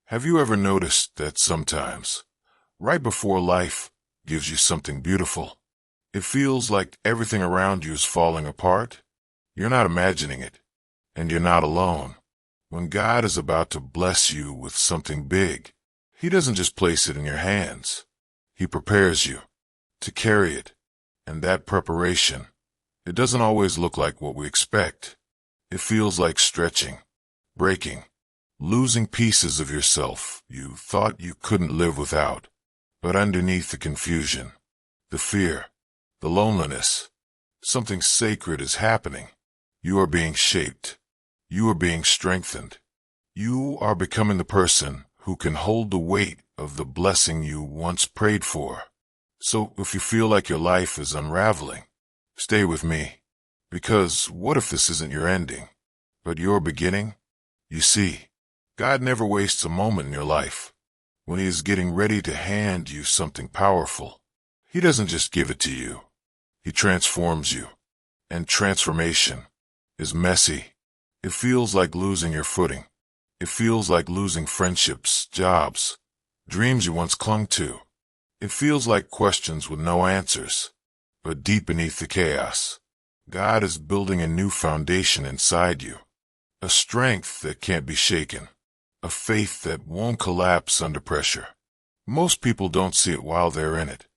Have you ever noticed that sometimes, right before life gives you something beautiful, it feels like everything around you is falling apart? You're not imagining it, and you're not alone. When God is about to bless you with something big, He doesn't just place it in your hands. He prepares you to carry it, and that preparation, it doesn't always look like what we expect. It feels like stretching, breaking, losing pieces of yourself you thought you couldn't live without. But underneath the confusion, the fear, the loneliness, something sacred is happening. You are being shaped. You are being strengthened. You are becoming the person who can hold the weight of the blessing you once prayed for. So if you feel like your life is unraveling, stay with me. Because what if this isn't your ending, but your beginning? You see, God never wastes a moment in your life. When He is getting ready to hand you something powerful, He doesn't just give it to you. He transforms you. And transformation is messy. It feels like losing your footing. It feels like losing friendships, jobs, dreams you once clung to. It feels like questions with no answers. But deep beneath the chaos, God is building a new foundation inside you. A strength that can't be shaken. A faith that won't collapse under pressure. Most people don't see it while they're in it.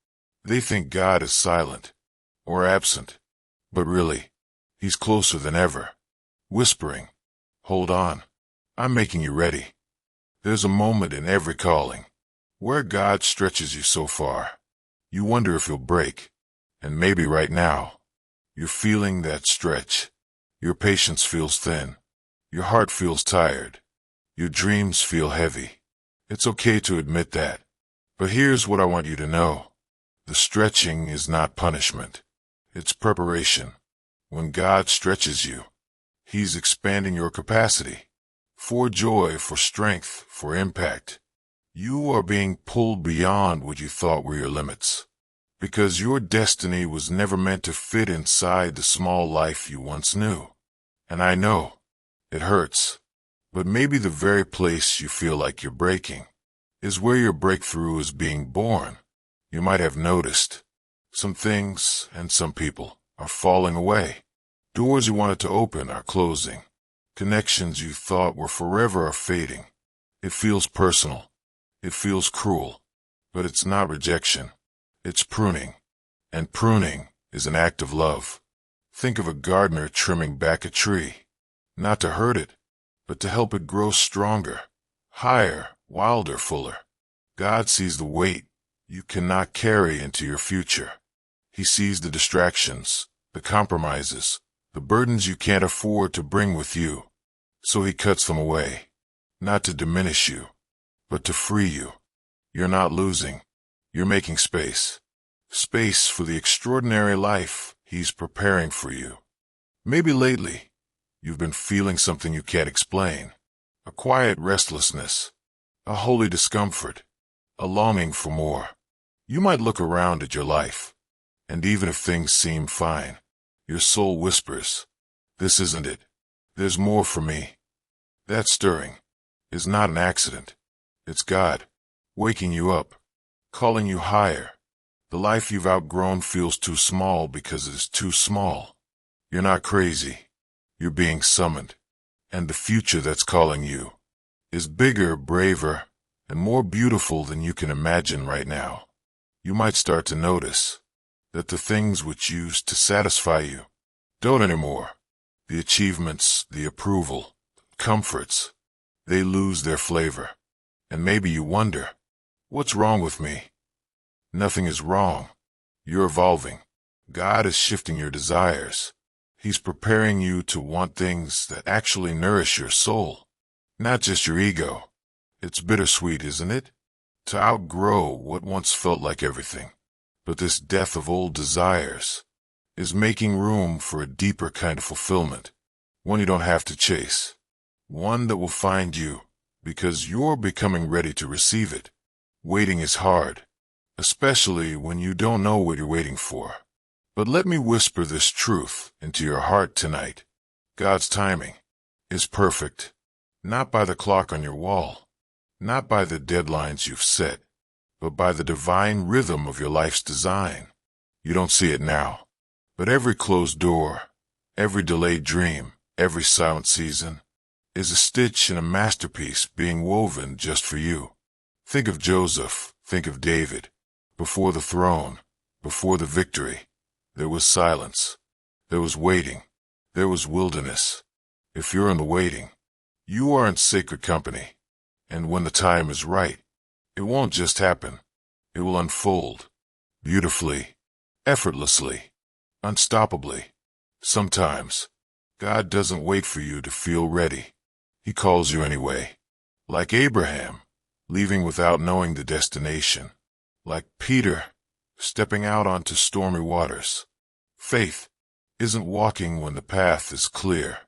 They think God is silent or absent. But really, He's closer than ever, whispering, "Hold on, I'm making you ready." There's a moment in every calling where God stretches you so far, you wonder if He'll break. And maybe right now, you're feeling that stretch. Your patience feels thin. Your heart feels tired. Your dreams feel heavy. It's okay to admit that. But here's what I want you to know. The stretching is not punishment. It's preparation. When God stretches you, He's expanding your capacity. For joy, for strength, for impact. You are being pulled beyond what you thought were your limits. Because your destiny was never meant to fit inside the small life you once knew. And I know, it hurts. But maybe the very place you feel like you're breaking is where your breakthrough is being born. You might have noticed some things and some people are falling away. Doors you wanted to open are closing. Connections you thought were forever are fading. It feels personal. It feels cruel. But it's not rejection. It's pruning. And pruning is an act of love. Think of a gardener trimming back a tree, not to hurt it, but to help it grow stronger, higher, wilder, fuller. God sees the weight you cannot carry into your future. He sees the distractions, the compromises, the burdens you can't afford to bring with you. So He cuts them away, not to diminish you, but to free you. You're not losing. You're making space. Space for the extraordinary life He's preparing for you. Maybe lately, you've been feeling something you can't explain. A quiet restlessness. A holy discomfort. A longing for more. You might look around at your life, and even if things seem fine, your soul whispers, "This isn't it. There's more for me." That stirring is not an accident. It's God, waking you up, calling you higher. The life you've outgrown feels too small because it is too small. You're not crazy. You're being summoned. And the future that's calling you is bigger, braver, and more beautiful than you can imagine right now. You might start to notice that the things which used to satisfy you don't anymore. The achievements, the approval, comforts, they lose their flavor. And maybe you wonder, what's wrong with me? Nothing is wrong. You're evolving. God is shifting your desires. He's preparing you to want things that actually nourish your soul, not just your ego. It's bittersweet, isn't it? To outgrow what once felt like everything. But this death of old desires is making room for a deeper kind of fulfillment, one you don't have to chase, one that will find you because you're becoming ready to receive it. Waiting is hard, especially when you don't know what you're waiting for. But let me whisper this truth into your heart tonight. God's timing is perfect, not by the clock on your wall, not by the deadlines you've set, but by the divine rhythm of your life's design. You don't see it now, but every closed door, every delayed dream, every silent season is a stitch in a masterpiece being woven just for you. Think of Joseph, think of David. Before the throne, before the victory, there was silence, there was waiting, there was wilderness. If you're in the waiting, you are in sacred company. And when the time is right, it won't just happen. It will unfold beautifully, effortlessly, unstoppably. Sometimes, God doesn't wait for you to feel ready. He calls you anyway. Like Abraham, leaving without knowing the destination. Like Peter, stepping out onto stormy waters. Faith isn't walking when the path is clear.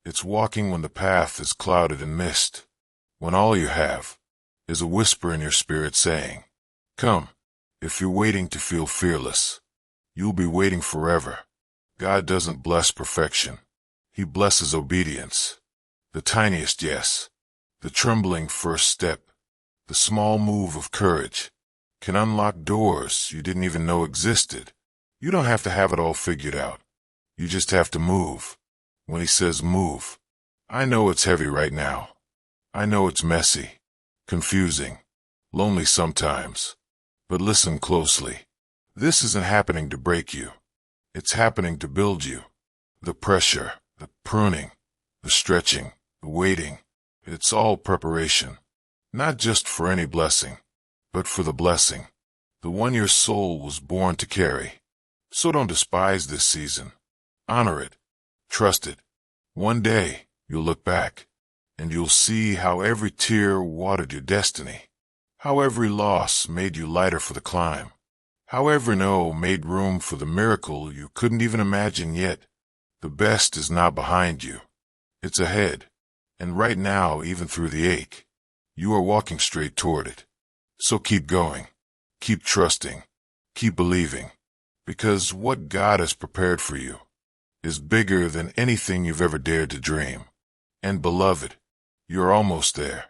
It's walking when the path is clouded in mist. When all you have is a whisper in your spirit saying, "Come." If you're waiting to feel fearless, you'll be waiting forever. God doesn't bless perfection. He blesses obedience. The tiniest yes, the trembling first step, the small move of courage can unlock doors you didn't even know existed. You don't have to have it all figured out. You just have to move. When he says move, I know it's heavy right now. I know it's messy, confusing, lonely sometimes. But listen closely. This isn't happening to break you. It's happening to build you. The pressure, the pruning, the stretching, the waiting, it's all preparation. Not just for any blessing, but for the blessing, the one your soul was born to carry. So don't despise this season. Honor it. Trust it. One day, you'll look back, and you'll see how every tear watered your destiny, how every loss made you lighter for the climb, how every no made room for the miracle you couldn't even imagine yet. The best is not behind you. It's ahead, and right now, even through the ache, you are walking straight toward it. So keep going, keep trusting, keep believing, because what God has prepared for you is bigger than anything you've ever dared to dream. And beloved, you're almost there.